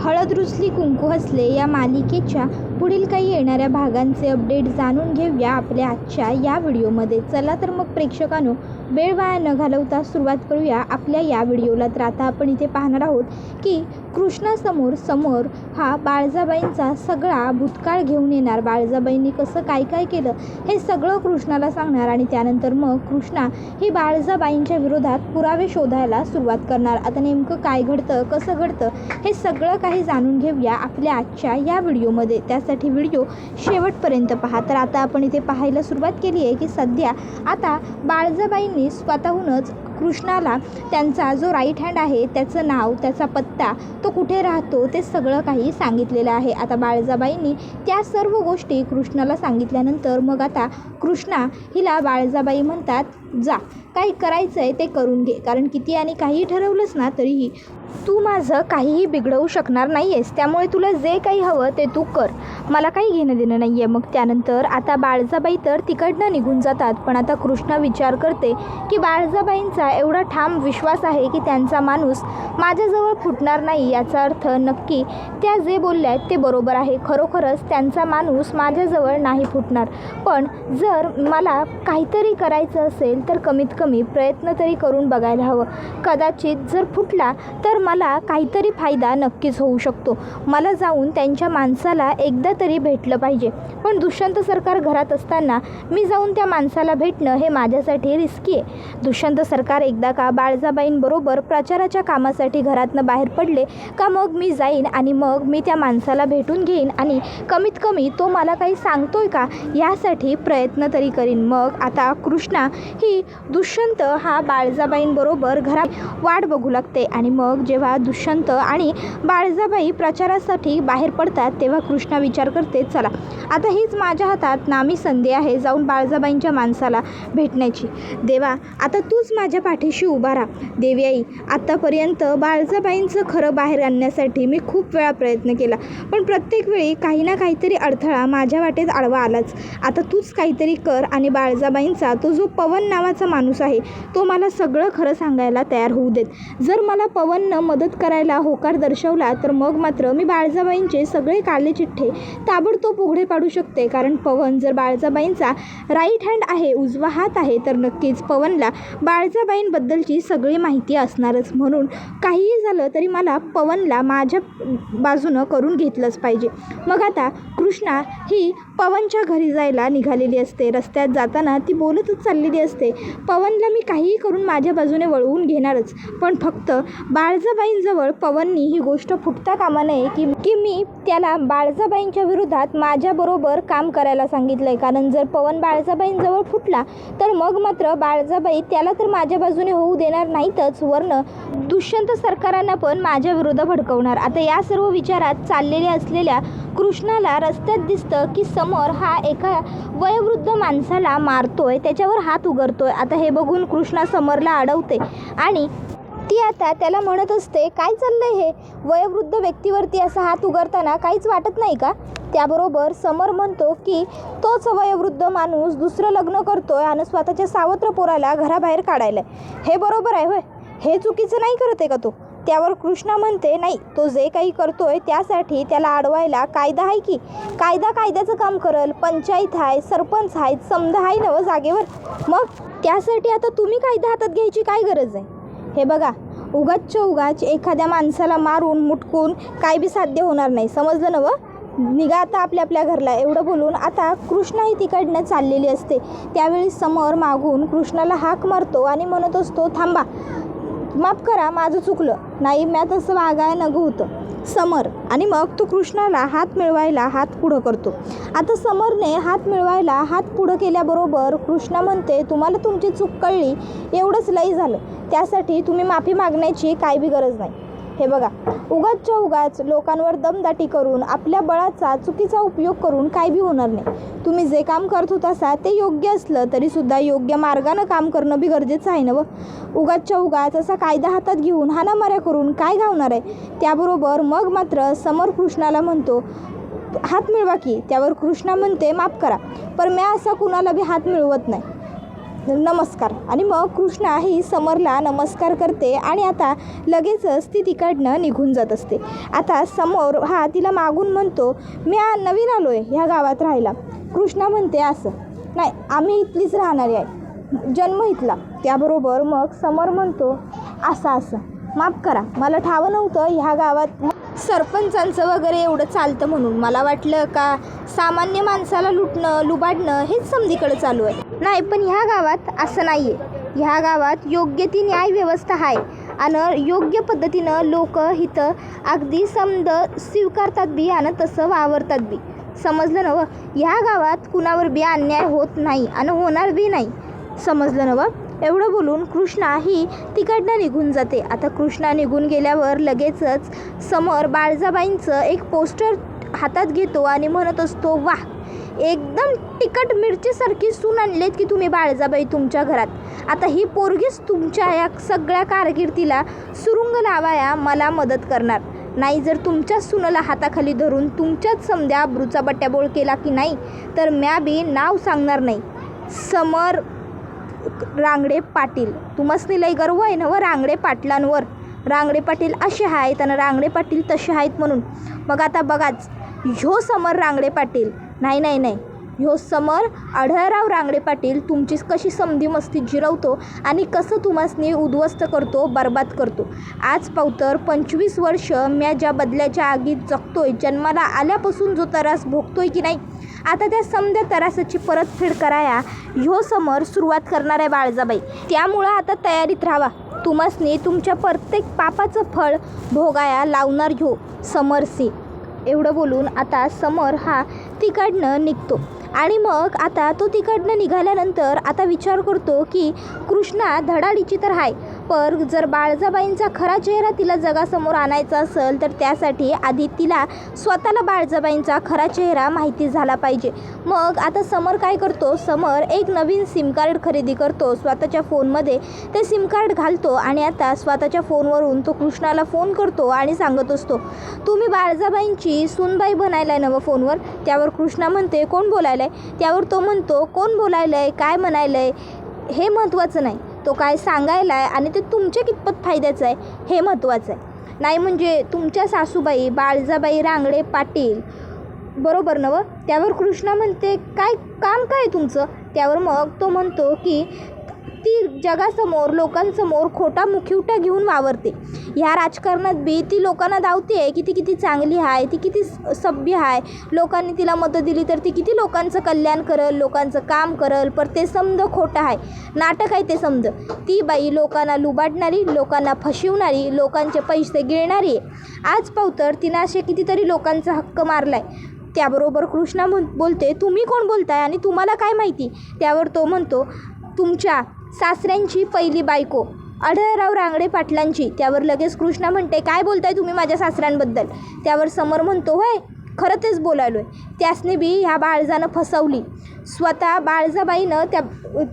हळद रुसली कुंकू हसले या मालिकेच्या पुढील काही येणाऱ्या भागांचे अपडेट जाणून घेऊया आपल्या आजच्या या व्हिडिओमध्ये. चला तर मग प्रेक्षकांनो, वेळ वाया न घालवता सुरुवात करूया आपल्या या व्हिडिओला. तर आता आपण इथे पाहणार आहोत की कृष्णासमोर हा बाळजाबाईंचा सगळा भूतकाळ घेऊन येणार. बाळजाबाईंनी कसं काय काय केलं हे सगळं कृष्णाला सांगणार आणि त्यानंतर मग कृष्णा ही बाळजाबाईंच्या विरोधात पुरावे शोधायला सुरुवात करणार. आता नेमकं काय घडतं, कसं घडतं हे सगळं काही जाणून घेऊया आपल्या आजच्या या व्हिडिओमध्ये. त्यासाठी व्हिडिओ शेवटपर्यंत पहा. तर आता आपण इथे पाहायला सुरुवात केली आहे की सध्या आता बाळजाबाईंनी स्वतःहूनच कृष्णाला त्यांचा जो राईट हँड आहे त्याचं नाव, त्याचा पत्ता, तो कुठे राहतो ते सगळं काही सांगितलेलं आहे. आता बाळजाबाईंनी त्या सर्व गोष्टी कृष्णाला सांगितल्यानंतर मग आता कृष्णा हिला बाळजाबाई म्हणतात, जा काही करायचं आहे ते करून घे, कारण किती आणि काहीही ठरवलंस ना तरीही तू माझं काहीही बिघडवू शकणार नाही आहेस, त्यामुळे तुला जे काही हवं ते तू कर, मला काही घेणं देणं नाही आहे. मग त्यानंतर आता बाळजाबाई तर तिकडनं निघून जातात. पण आता कृष्णा विचार करते की बाळजाबाईंचा एवढा ठाम विश्वास आहे की त्यांचा माणूस माझ्याजवळ फुटणार नाही, याचा अर्थ नक्की त्या जे बोलल्या आहेत ते बरोबर आहे. खरोखरच त्यांचा माणूस माझ्याजवळ नाही फुटणार. पण जर मला काहीतरी करायचं असेल तर कमीत कमी प्रयत्न तरी करून बघायला हवं. कदाचित जर फुटला तर मला काहीतरी फायदा नक्कीच होऊ शकतो. मला जाऊन त्यांच्या माणसाला एकदा तरी भेटलं पाहिजे. पण दुष्यंत सरकार घरात असताना मी जाऊन त्या माणसाला भेटणं हे माझ्यासाठी रिस्की आहे. दुष्यंत सरकार एकदा का बाळजाबाईंबरोबर प्रचाराच्या कामासाठी घरातनं बाहेर पडले का मग मी जाईन आणि मग मी त्या माणसाला भेटून घेईन आणि कमीत कमी तो मला काही सांगतोय का यासाठी प्रयत्न तरी करीन. मग आता कृष्णा ही दुष्यंत हा बाळजाबाईंबरोबर घरात वाट बघू लागते आणि मग जेव्हा दुष्यंत आणि बाळजाबाई प्रचारासाठी बाहेर पडतात तेव्हा कृष्णा विचार करते, चला आता हीच माझ्या हातात नामी संधी आहे जाऊन बाळजाबाईंच्या माणसाला भेटण्याची. देवा आता तूच माझ्या पाठीशी उभा राहा. देवी आई, आत्तापर्यंत बाळजाबाईंचं खरं बाहेर आणण्यासाठी मी खूप वेळा प्रयत्न केला, पण प्रत्येक वेळी काही ना काहीतरी अडथळा माझ्या वाटेत आडवा आलाच. आता तूच काहीतरी कर आणि बाळजाबाईंचा तो जो पवन नावाचा माणूस आहे तो मला सगळं खरं सांगायला तयार होऊ देत. जर मला पवननं मदत करायला होकार दर्शवला तर मग मात्र मी बाळजाबाईंचे सगळे काळे चिठ्ठे ताबडतोब उघडे पाडू शकते. कारण पवन जर बाळजाबाईंचा राईट हँड आहे, उजवा हात आहे, तर नक्कीच पवनला बाळजाबाईंबद्दलची सगळी माहिती असणारच. म्हणून काहीही झालं तरी मला पवनला माझ्या बाजूनं करून घेतलंच पाहिजे. मग आता कृष्णा ही पवनच्या घरी जायला निघालेली असते. रस्त्यात जाताना ती बोलतच चाललेली असते, पवनला मी काहीही करून माझ्या बाजूने वळवून घेणारच. पण फक्त बाळजाबाईंजवळ पवननी ही गोष्ट फुटता कामा नये की मी त्याला बाळजाबाईंच्या विरोधात माझ्याबरोबर काम करायला सांगितलं आहे. कारण जर पवन बाळजाबाईंजवळ फुटला तर मग मात्र बाळजाबाई त्याला तर माझ्या बाजूने होऊ देणार नाहीतच, वरनं दुष्यंत सरकारांना पण माझ्या विरोधात भडकवणार. आता या सर्व विचारात चाललेल्या असलेल्या कृष्णाला रस्त्यात दिसतं की समोर हा एका वयोवृद्ध माणसाला मारतोय, त्याच्यावर हात उगारतोय. आता हे बघून कृष्णा समरला अडवते आणि ती आता त्याला म्हणत असते, काय चाललंय हे, वयोवृद्ध व्यक्तीवरती असा हात उगारताना काहीच वाटत नाही का? त्याबरोबर समर म्हणतो की तोच वयोवृद्ध माणूस दुसरं लग्न करतोय आणि स्वतःच्या सावत्र पोराला घराबाहेर काढायला, हे बरोबर आहे होय, हे चुकीचं नाही करत आहे का तो? त्यावर कृष्णा म्हणते, नाही, तो जे काही करतोय त्यासाठी त्याला अडवायला कायदा आहे की, कायदा कायद्याचं काम करल. पंचायत आहे, सरपंच आहेत, समजा आहे नवं जागेवर, मग त्यासाठी आता तुम्ही कायदा हातात घ्यायची काय गरज आहे? हे बघा, उगाचच्या उगाच एखाद्या माणसाला मारून मुटकून काय बी साध्य होणार नाही, समजलं नवं? निघा आता आपल्या आपल्या घरला. एवढं बोलून आता कृष्णा ही तिकडनं चाललेली असते. त्यावेळी समर मागून कृष्णाला हाक मारतो आणि म्हणत असतो, थांबा, माफ करा, माझं चुकलं, नाही म्या तसं वागायला नको होतं समर. आणि मग तो कृष्णाला हात मिळवायला हात पुढं करतो. आता समरने हात मिळवायला हात पुढं केल्याबरोबर कृष्णा म्हणते, तुम्हाला तुमची चूक कळली एवढंच लई झालं, त्यासाठी तुम्ही माफी मागण्याची काय बी गरज नाही. हे बघा, उगाचच्या उगाच लोकांवर दमदाटी करून आपल्या बळाचा चुकीचा उपयोग करून काय बी होणार नाही. तुम्ही जे काम करत होता ते योग्य असलं तरीसुद्धा योग्य मार्गानं काम करणं बी गरजेचं आहे ना व. उगाचच्या उगाच असा कायदा हातात घेऊन हाणामाऱ्या करून काय गावणार आहे? त्याबरोबर मग मात्र समर कृष्णाला म्हणतो, हात मिळवा की. त्यावर कृष्णा म्हणते, माफ करा, पण मी असा कुणाला बी हात मिळवत नाही. नमस्कार. आणि मग कृष्णा ही समरला नमस्कार करते आणि आता लगेचच ती तिकडनं निघून जात असते. आता समोर हा तिला मागून म्हणतो, मी नवीन आलो आहे ह्या गावात राहायला. कृष्णा म्हणते, असं नाही, आम्ही इथलीच राहणारी आहे, जन्म इथला. त्याबरोबर मग समर म्हणतो, असं माफ करा, मला ठावं नव्हतं ह्या गावात सरपंचांचं वगैरे एवढं चालतं म्हणून. मला वाटलं का सामान्य माणसाला लुटणं लुबाडणं हेच समधीकडे चालू आहे. नाही, पण ह्या गावात असं नाही आहे. ह्या गावात योग्य ती न्यायव्यवस्था आहे आणि योग्य पद्धतीनं लोक इथं अगदी समद स्वीकारतात बी आणि तसं वावरतात बी. समजलं नवं? ह्या गावात कुणावर बी अन्याय होत नाही आणि होणार बी नाही. समजलं नवं? एवढं बोलून कृष्णा ही तिकडनं निघून जाते. आता कृष्णा निघून गेल्यावर लगेचच समर बाळजाबाईंचं एक पोस्टर हातात घेतो आणि म्हणत असतो, वाह, एकदम तिखट मिरचीसारखी सून आणलेत की तुम्ही बाळजाबाई तुमच्या घरात. आता ही पोरगीच तुमच्या या सगळ्या कारकिर्दीला सुरुंग लावाया मला मदत करणार. नाही जर तुमच्याच सुनाला हाताखाली धरून तुमच्याच समध्या अब्रूचा बट्ट्याबोळ केला की नाही तर म्या बी नाव सांगणार नाही. समर रांगडे पाटील. तुम्हासनी लय गर्व आहे ना व रांगडे पाटलांवर. रांगडे पाटील असे आहेत आणि रांगडे पाटील तसे आहेत म्हणून. मग आता बघाच, ह्यो समर रांगडे पाटील नाही, ह्यो समर आढळराव रांगडे पाटील तुमची कशी समधी मस्ती जिरवतो आणि कसं तुम्हासनी उद्ध्वस्त करतो, बरबाद करतो. आज पावतर 25 वर्ष म्या ज्या बदल्याच्या आगीत जगतोय, जन्माला आल्यापासून जो त्रास भोगतोय की नाही, आता त्या समध्या त्रासाची परतफेड कराया ह्यो समर सुरुवात करणार आहे बाळजाबाई. त्यामुळं आता तयारीत राहावा. तुम्हासनी तुमच्या प्रत्येक पापाचं फळ भोगाया लावणार ह्यो समर सिंह. एवढं बोलून आता समर हा तिकडनं निघतो. आणि मग आता तो तिकडनं निघाल्यानंतर आता विचार करतो की कृष्णा धडाडीची तर आहे, पण जर बाळजाबाईंचा खरा चेहरा तिला जगासमोर आणायचा असेल तर त्यासाठी आधी तिला स्वतःला बाळजाबाईंचा खरा चेहरा माहिती झाला पाहिजे. मग आता समर काय करतो, समर एक नवीन सिम कार्ड खरेदी करतो. स्वतःच्या फोनमध्ये ते सिम कार्ड घालतो आणि आता स्वतःच्या फोनवरून तो कृष्णाला फोन करतो आणि सांगत असतो, तुम्ही बाळजाबाईंची सूनबाई बनायला आहे नवं फोनवर. त्यावर कृष्णा म्हणते, कोण बोलायला आहे? त्यावर तो म्हणतो, कोण बोलायला आहे, काय म्हणायला आहे हे महत्त्वाचं नाही, तो काय सांगायला आहे आणि ते तुमच्या कितपत फायद्याचं आहे हे महत्त्वाचं आहे. नाही म्हणजे तुमच्या सासूबाई बाळजाबाई रांगडे पाटील, बरोबर नवं? त्यावर कृष्णा म्हणते, काय काम काय तुमचं? त्यावर मग तो म्हणतो की ती जगासमोर लोकांसमोर खोटा मुखवटा घेऊन वावरते. ह्या राजकारणात बी ती लोकांना दावते की ती किती चांगली आहे, ती किती सभ्य आहे, लोकांनी तिला मतं दिली तर ती किती लोकांचं कल्याण करल, लोकांचं काम करल. पण ते समज खोटं आहे, नाटक आहे ते समज. ती बाई लोकांना लुबाडणारी, लोकांना फसवणारी, लोकांचे पैसे गिळणारी आहे. आज पावतर तिनं असे कितीतरी लोकांचा हक्क मारलाय. त्याबरोबर कृष्णा बोलते, तुम्ही कोण बोलताय आणि तुम्हाला काय माहिती? त्यावर तो म्हणतो, तुमच्या सासऱ्यांची पहिली बायको आढळराव रांगडे पाटलांची. त्यावर लगेच कृष्णा म्हणते, काय बोलताय तुम्ही माझ्या सासऱ्यांबद्दल? त्यावर समर म्हणतो, होय खरं तेच बोलायलो आहे. त्यासने बी ह्या बाळजानं फसवली. स्वतः बाळजाबाईनं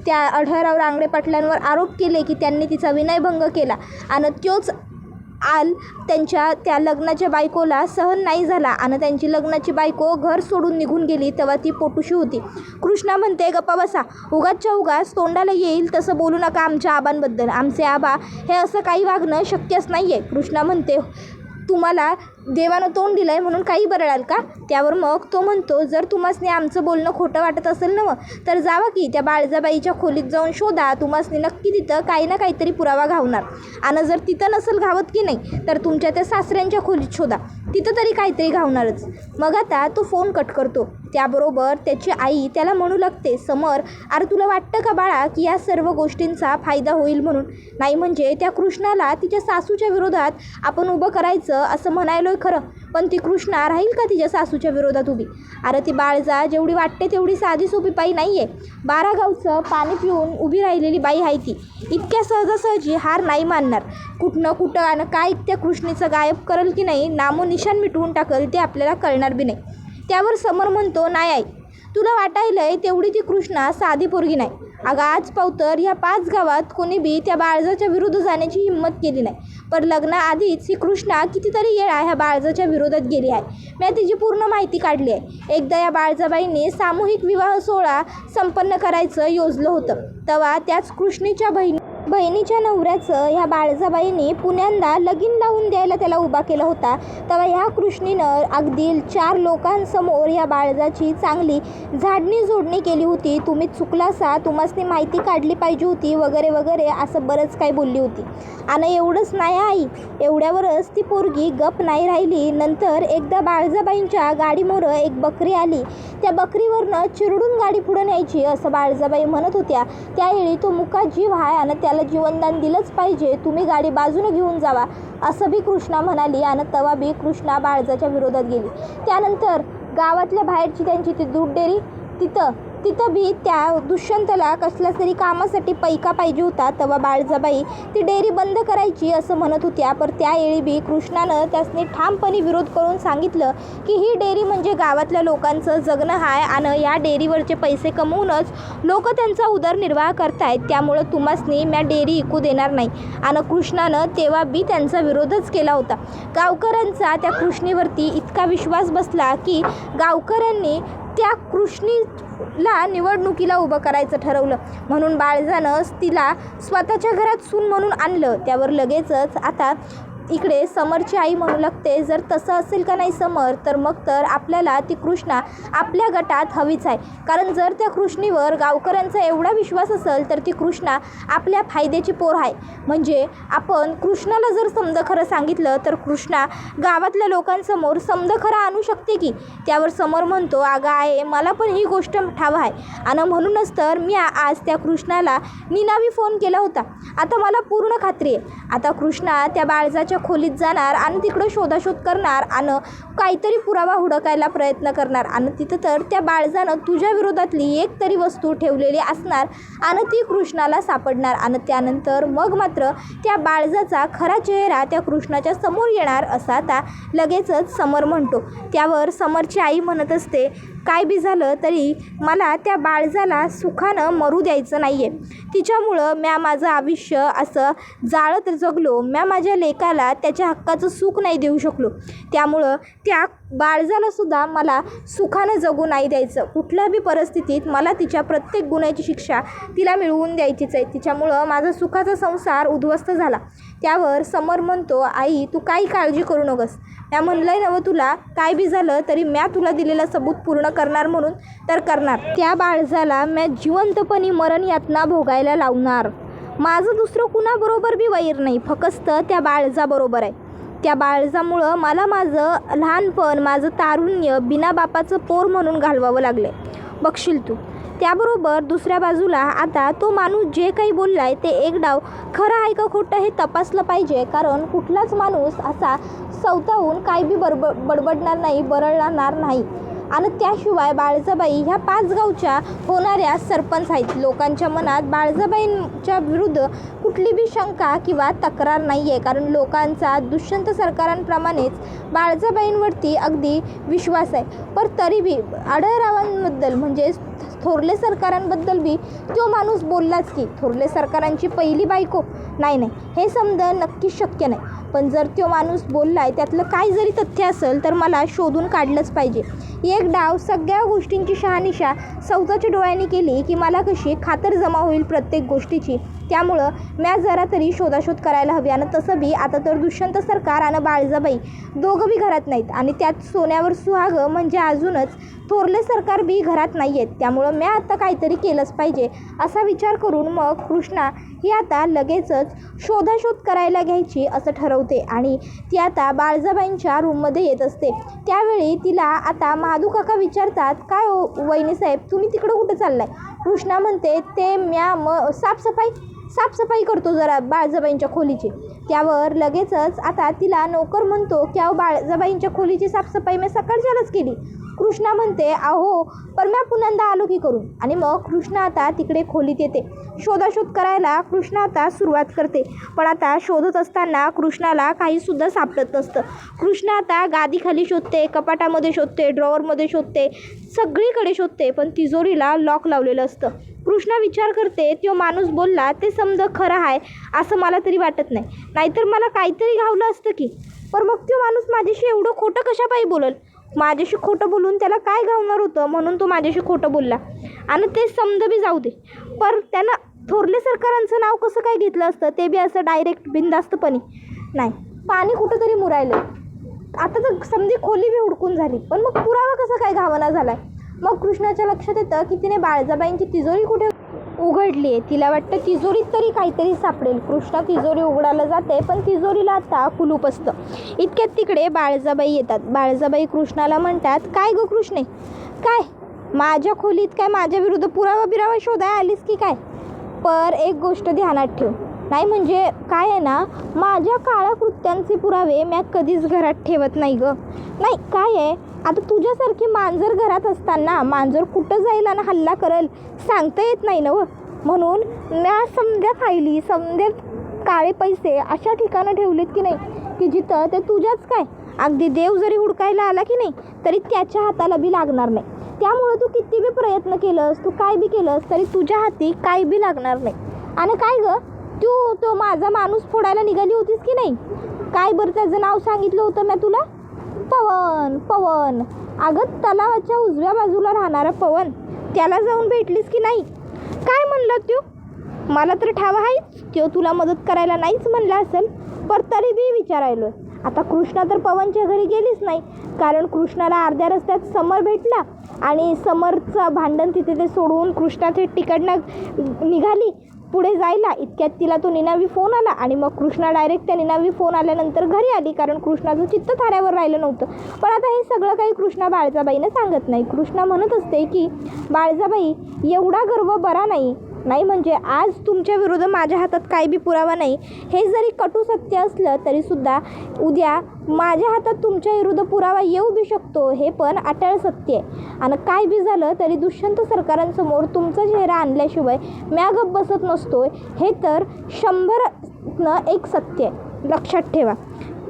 त्या आढळराव रांगडे पाटलांवर आरोप केले की त्यांनी तिचा विनयभंग केला आणि तोच त्यांच्या त्या लग्नाच्या बायकोला सहन नाही झाला आणि त्यांची लग्नाची बायको घर सोडून निघून गेली तेव्हा ती पोटुशी होती. कृष्णा म्हणते, गप्पा बसा, उगाचच्या उगाच तोंडाला येईल तसं बोलू नका आमच्या आबांबद्दल. आमचे आबा हे असं काही वागणं शक्यच नाही आहे. कृष्णा म्हणते, तुम्हाला देवानं तोंड दिलं आहे म्हणून काही बरळाल का? त्यावर मग तो म्हणतो, जर तुम्हासनी आमचं बोलणं खोटं वाटत असेल ना तर जावा की त्या बाळजाबाईच्या खोलीत जाऊन शोधा. तुम्हासनी नक्की तिथं काही ना काहीतरी पुरावा घावणार. आणि जर तिथं नसेल घावत की नाही तर तुमच्या त्या सासऱ्यांच्या खोलीत शोधा, तिथं तरी काहीतरी घावणारच. मग आता तो फोन कट करतो. त्याबरोबर त्याची आई त्याला म्हणू लागते, समर, अरे तुला वाटतं का बाळा की या सर्व गोष्टींचा फायदा होईल म्हणून? नाही म्हणजे त्या कृष्णाला तिच्या सासूच्या विरोधात आपण उभं करायचं असं म्हणायलोय खरं, पण ती कृष्णा राहील का तिच्या सासूच्या विरोधात उभी? अरे ती बाळजा जेवढी वाटते तेवढी साधी सोपी बाई नाही आहे. 12 गावचं पाणी पिऊन उभी राहिलेली बाई आहे ती. इतक्या सहजासहजी हार नाही मानणार. कुठनं कुठं आणि काय त्या कृष्णीचं गायब करेल की नाही, नामोनिशान मिटवून टाकल ते आपल्याला कळणार बी नाही. त्यावर समर म्हणतो, नाही आई, तुला वाटायलंय तेवढी ती कृष्णा साधी पोरगी नाही. अगं आज पावतर ह्या 5 गावात कोणी बी त्या बाळजाच्या विरुद्ध जाण्याची हिंमत केली नाही. पण लग्नाआधीच ही कृष्णा कितीतरी वेळा ह्या बाळजाच्या विरोधात गेली आहे. मी तिची पूर्ण माहिती काढली आहे. एकदा या बाळजाबाईंनी सामूहिक विवाह सोहळा संपन्न करायचं योजलं होतं. तेव्हा त्याच कृष्णेच्या बहिणीच्या नवऱ्याचं ह्या बाळजाबाईंनी पुण्यांदा लगीन लावून द्यायला त्याला उभा केला होता. तेव्हा ह्या कृष्णीनं अगदी 4 लोकांसमोर ह्या बाळजाची चांगली झाडणी जोडणी केली होती. तुम्ही चुकलासा, तुम्हासनी माहिती काढली पाहिजे होती वगैरे वगैरे असं बरंच काही बोलली होती. आणि एवढंच नाही आई, एवढ्यावरच ती पोरगी गप नाही राहिली. नंतर एकदा बाळजाबाईंच्या गाडीमोरं एक बकरी आली. त्या बकरीवरनं चिरडून गाडी पुढं न्यायची असं बाळजाबाई म्हणत होत्या. त्यावेळी तो मुका जीव आहे आणि त्याला जीवनदान दिलंच पाहिजे, तुम्ही गाडी बाजूने घेऊन जावा असं बी कृष्णा म्हणाली. आणि तेव्हा बी कृष्णा बाळजाच्या विरोधात गेली. त्यानंतर गावातल्या बाहेरची त्यांची ती दूध डेअरी तिथं बी त्या दुष्यंतला कसल्याच तरी कामासाठी पैका पाहिजे होता. तेव्हा बाळजाबाई ती डेअरी बंद करायची असं म्हणत होत्या. पण त्यावेळी बी कृष्णानं त्यासनी ठामपणे विरोध करून सांगितलं की ही डेअरी म्हणजे गावातल्या लोकांचं जगणं आहे आणि या डेअरीवरचे पैसे कमवूनच लोक त्यांचा उदरनिर्वाह करतायत, त्यामुळं तुम्हासनी म्या डेअरी विकू देणार नाही. आणि कृष्णानं तेव्हा बी त्यांचा विरोधच केला होता. गावकऱ्यांचा त्या कृष्णीवरती इतका विश्वास बसला की गावकऱ्यांनी त्या कृष्णीला निवडणुकीला उभं करायचं ठरवलं. म्हणून बाळजानं तिला स्वतःच्या घरात सून म्हणून आणलं. त्यावर लगेचच आता इकडे समरची आई म्हणू लागते, जर तसं असेल का नाही समर, तर मग तर आपल्याला ती कृष्णा आपल्या गटात हवीच आहे. कारण जर त्या कृष्णीवर गावकऱ्यांचा एवढा विश्वास असेल तर ती कृष्णा आपल्या फायद्याची पोर आहे. म्हणजे आपण कृष्णाला जर समजा खरं सांगितलं तर कृष्णा गावातल्या लोकांसमोर समजा खरं आणू शकते की. त्यावर समर म्हणतो, अगं आहे, मला पण ही गोष्ट ठाव आहे आणि म्हणूनच तर मी आज त्या कृष्णाला निनावी फोन केला होता. आता मला पूर्ण खात्री आहे, आता कृष्णा त्या बाळजाच्या खोलीत जाणार आणि तिकडं शोधाशोध करणार आणि काहीतरी पुरावा हुडकायला प्रयत्न करणार आणि तिथं तर त्या बाळजानं तुझ्या विरोधातली एक तरी वस्तू ठेवलेली असणार आणि ती कृष्णाला सापडणार आणि त्यानंतर मग मात्र त्या बाळजाचा खरा चेहरा त्या कृष्णाच्या समोर येणार असं आता लगेचच समर म्हणतो. त्यावर समरची आई म्हणत असते, काय बी झालं तरी मला त्या बाळजाला सुखानं मरू द्यायचं नाही आहे. तिच्यामुळं म्या माझं आयुष्य असं जाळत जगलो, म्या माझ्या लेकाला त्याच्या हक्काचं सुख नाही देऊ शकलो. त्यामुळं त्या बाळजालासुद्धा मला सुखानं जगू नाही द्यायचं. कुठल्या बी परिस्थितीत मला तिच्या प्रत्येक गुन्ह्याची शिक्षा तिला मिळवून द्यायचीच आहे. तिच्यामुळं माझा सुखाचा संसार उद्ध्वस्त झाला. त्यावर समर म्हणतो, आई तू काही काळजी करू नकोस, म्या म्हणलंय नवं तुला, काय बी झालं तरी म्या तुला दिलेला सबूत पूर्ण करणार म्हणून तर करणार. त्या बाळजाला म्या जिवंतपणी मरण यातना भोगायला लावणार. माझं दुसरं कुणाबरोबर बी वैर नाही, फक्त त्या बाळजाबरोबर आहे. त्या बाळजामुळं मला माझं लहानपण, माझं तारुण्य बिना बापाचं पोर म्हणून घालवावं लागलं आहे, बघशील तू. त्याबरोबर दुसऱ्या बाजूला आता तो माणूस जे काही बोलला आहे ते एक डाव खरं आहे का खोटं हे तपासलं पाहिजे. कारण कुठलाच माणूस असा स्वतःहून काय बी बडबडणार नाही, बरळणार नाही. आणि त्याशिवाय बाळजाबाई ह्या 5 गावच्या होणाऱ्या सरपंच आहेत. लोकांच्या मनात बाळजाबाईंच्या विरुद्ध कुठली बी शंका किंवा तक्रार नाही आहे. कारण लोकांचा दुष्यंत सरकारांप्रमाणेच बाळजाबाईंवरती अगदी विश्वास आहे. पण तरी बी आढळरावांबद्दल म्हणजे थोरले सरकारांबद्दल बी तो माणूस बोललाच की थोरले सरकारांची पहिली बायको नाही, हे समजणं नक्की शक्य नाही. पण जर तो माणूस बोलला आहे त्यातलं काय जरी तथ्य असेल तर मला शोधून काढलंच पाहिजे. एक डाव सगळ्या गोष्टींची शहानिशा स्वतःच्या डोळ्यांनी केली की मला कशी खातर जमा होईल प्रत्येक गोष्टीची. त्यामुळं म्या जरा तरी शोधाशोध करायला हवी. आणि तसं बी आता तर दुष्यंत सरकार आणि बाळजाबाई दोघं बी घरात नाहीत आणि त्यात सोन्यावर सुहागं म्हणजे अजूनच थोरले सरकार बी घरात नाही आहेत. त्यामुळं म्या आता काहीतरी केलंच पाहिजे असा विचार करून मग कृष्णा ही आता लगेचच शोधाशोध करायला घ्यायची असं ठरवते आणि ती आता बाळजाबाईंच्या रूममध्ये येत असते. त्यावेळी तिला आता महादू काका विचारतात, काय हो वहिनीसाहेब, तुम्ही तिकडं कुठं चाललाय? कृष्णा म्हणते, ते म्या साफसफाई करतो जरा बाळजाबाईंच्या खोलीची. त्यावर लगेचच आता तिला नोकर म्हणतो की अहो बाळजाबाईंच्या खोलीची साफसफाई मी सकाळच्यालाच केली. कृष्णा म्हणते अहो पण मी पुन्हा आलो की करून. आणि मग कृष्णा आता तिकडे खोलीत येते. शोधाशोध करायला कृष्णा आता सुरुवात करते. पण आता शोधत असताना कृष्णाला काहीसुद्धा सापडत नसतं. कृष्णा आता गादीखाली शोधते, कपाटामध्ये शोधते, ड्रॉवरमध्ये शोधते, सगळीकडे शोधते, पण तिजोरीला लॉक लावलेलं असतं. कृष्णा विचार करते तो माणूस बोलला ते समजा खरं आहे असं मला तरी वाटत नाही, नाहीतर मला काहीतरी घावलं असतं की. पण मग तो माणूस माझ्याशी एवढं खोटं कशापायी बोलल? माझ्याशी खोटं बोलून त्याला काय घावणार होतं म्हणून तो माझ्याशी खोटं बोलला. आणि ते समजा बी जाऊ दे, पण त्यानं थोरले सरकारांचं नाव कसं काय घेतलं असतं ते बी असं डायरेक्ट बिनधास्तपणे नाही. पाणी कुठंतरी मुरायलं. आता तर समजी खोली बी हुडकून झाली, पण मग पुरावा कसा काय घावना झाला आहे? मग कृष्णाच्या लक्षात येतं की तिने बाळजाबाईंची तिजोरी कुठे उघडली आहे. तिला वाटतं तिजोरीत तरी काहीतरी सापडेल. कृष्णा तिजोरी उघडायला जाते, पण तिजोरीला आता कुलूप असतं. इतक्यात तिकडे बाळजाबाई येतात. बाळजाबाई कृष्णाला म्हणतात काय गं कृष्णे, काय माझ्या खोलीत काय माझ्या विरुद्ध पुरावा बिरावा शोधायला आलीस की काय? पर एक गोष्ट ध्यानात ठेव, नाही म्हणजे काय आहे ना, माझ्या काळ्या कृत्यांचे पुरावे मी कधीच घरात ठेवत नाही गं. नाही काय आहे, आता तुझ्यासारखी मांजर घरात असताना मांजर कुठं जाईल आणि हल्ला करेल सांगता येत नाही ना. म्हणून म्या समध्या फायली समध्या काळे पैसे अशा ठिकाणं ठेवलेत की नाही की जिथं ते तुझ्याच काय अगदी देव जरी हुडकायला आला की नाही तरी त्याच्या हाताला बी लागणार नाही. त्यामुळं तू किती बी प्रयत्न केलंस, तू काय बी केलंस तरी तुझ्या हाती काय बी लागणार नाही. आणि काय गं तू तो माझा माणूस फोडायला निघाली होतीस की नाही? काय बरं त्याचं नाव सांगितलं होतं मी तुला? पवन. पवन अगं तलावाच्या उजव्या बाजूला राहणारा पवन, त्याला जाऊन भेटलीस की नाही? काय म्हणलं त्यो? मला तर ठाव आहेच त्यो तुला मदत करायला नाहीच म्हणलं असेल, पर तरी बी विचारायलो. आता कृष्णा तर पवनच्या घरी गेलीच नाही, कारण कृष्णाला अर्ध्या रस्त्यात समर भेटला आणि समरचं भांडण तिथे ते सोडून कृष्णा थेट तिकडनं निघाली पुढे जायला. इतक्यात तिला तो निनावी फोन आला आणि मग कृष्णा डायरेक्ट त्या निनावी फोन आल्यानंतर घरी आली, कारण कृष्णाचं चित्त थाऱ्यावर राहिलं नव्हतं. पण आता हे सगळं काही कृष्णा बाळजाबाईनं सांगत नाही. कृष्णा म्हणत असते की बाळजाबाई एवढा गर्व बरा नाही, नाही म्हणजे आज तुमच्या विरुद्ध माझ्या हातात काही बी पुरावा नाही, हे जरी कटू सत्य असलं तरीसुद्धा उद्या माझ्या हातात तुमच्या विरुद्ध पुरावा येऊ बी शकतो, हे पण अटळ सत्य आहे. आणि काय बी झालं तरी दुष्यंत सरकारांसमोर तुमचा चेहरा आणल्याशिवाय म्या गप बसत नसतोय, हे तर 100% एक सत्य आहे. लक्षात ठेवा,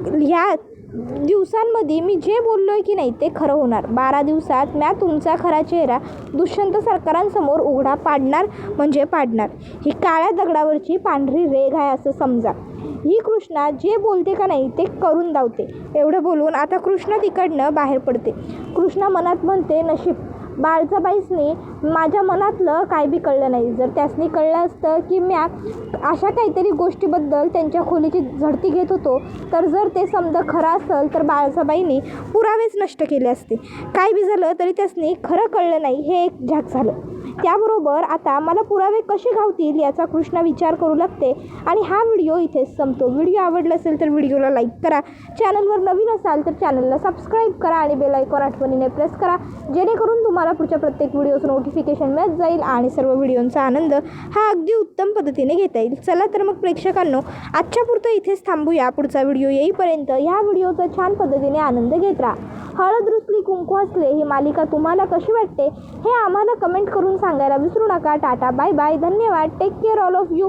ह्या दिवसांमध्ये मी जे बोललो आहे की नाही ते खरं होणार. 12 दिवसात म्या तुमचा खरा चेहरा दुष्यंत सरकारांसमोर उघडा पाडणार म्हणजे पाडणार. ही काळ्या दगडावरची पांढरी रेघ आहे असं समजा. ही कृष्णा जे बोलते का नाही ते करून दावते. एवढं बोलून आता कृष्णा तिकडनं बाहेर पडते. कृष्णा मनात म्हणते नशीब बाळजाबाईसनी माझ्या मनातलं काय बी कळलं नाही. जर त्यासनी कळलं असतं की म्या अशा काहीतरी गोष्टीबद्दल त्यांच्या खोलीची झडती घेत होतो, तर जर ते समजा खरं असेल तर बाळजाबाईंनी पुरावेच नष्ट केले असते. काय बी झालं तरी त्यासनी खरं कळलं नाही, हे एक झाक झालं. त्याबरोबर आता मला पुरावे कसे घावतील याचा कृष्णा विचार करू लागते. आणि हा व्हिडिओ इथेच संपतो. व्हिडिओ आवडला असेल तर व्हिडिओला लाईक करा, चॅनलवर नवीन असाल तर चॅनलला सबस्क्राईब करा आणि बेल आयकॉन आठवणीने प्रेस करा, जेणेकरून तुम्हाला पुढच्या प्रत्येक व्हिडिओचं नोटिफिकेशन मिळत जाईल आणि सर्व व्हिडिओंचा आनंद हा अगदी उत्तम पद्धतीने घेता येईल. चला तर मग प्रेक्षकांनो, आजच्या पुरतं इथेच थांबूया. पुढचा व्हिडिओ येईपर्यंत ह्या व्हिडिओचा छान पद्धतीने आनंद घेत राहा. हळद रुसली कुंकू हसले ही मालिका तुम्हाला कशी वाटते हे आम्हाला कमेंट करून सांगायला विसरू नका. टाटा, बाय बाय, धन्यवाद, take care all of you.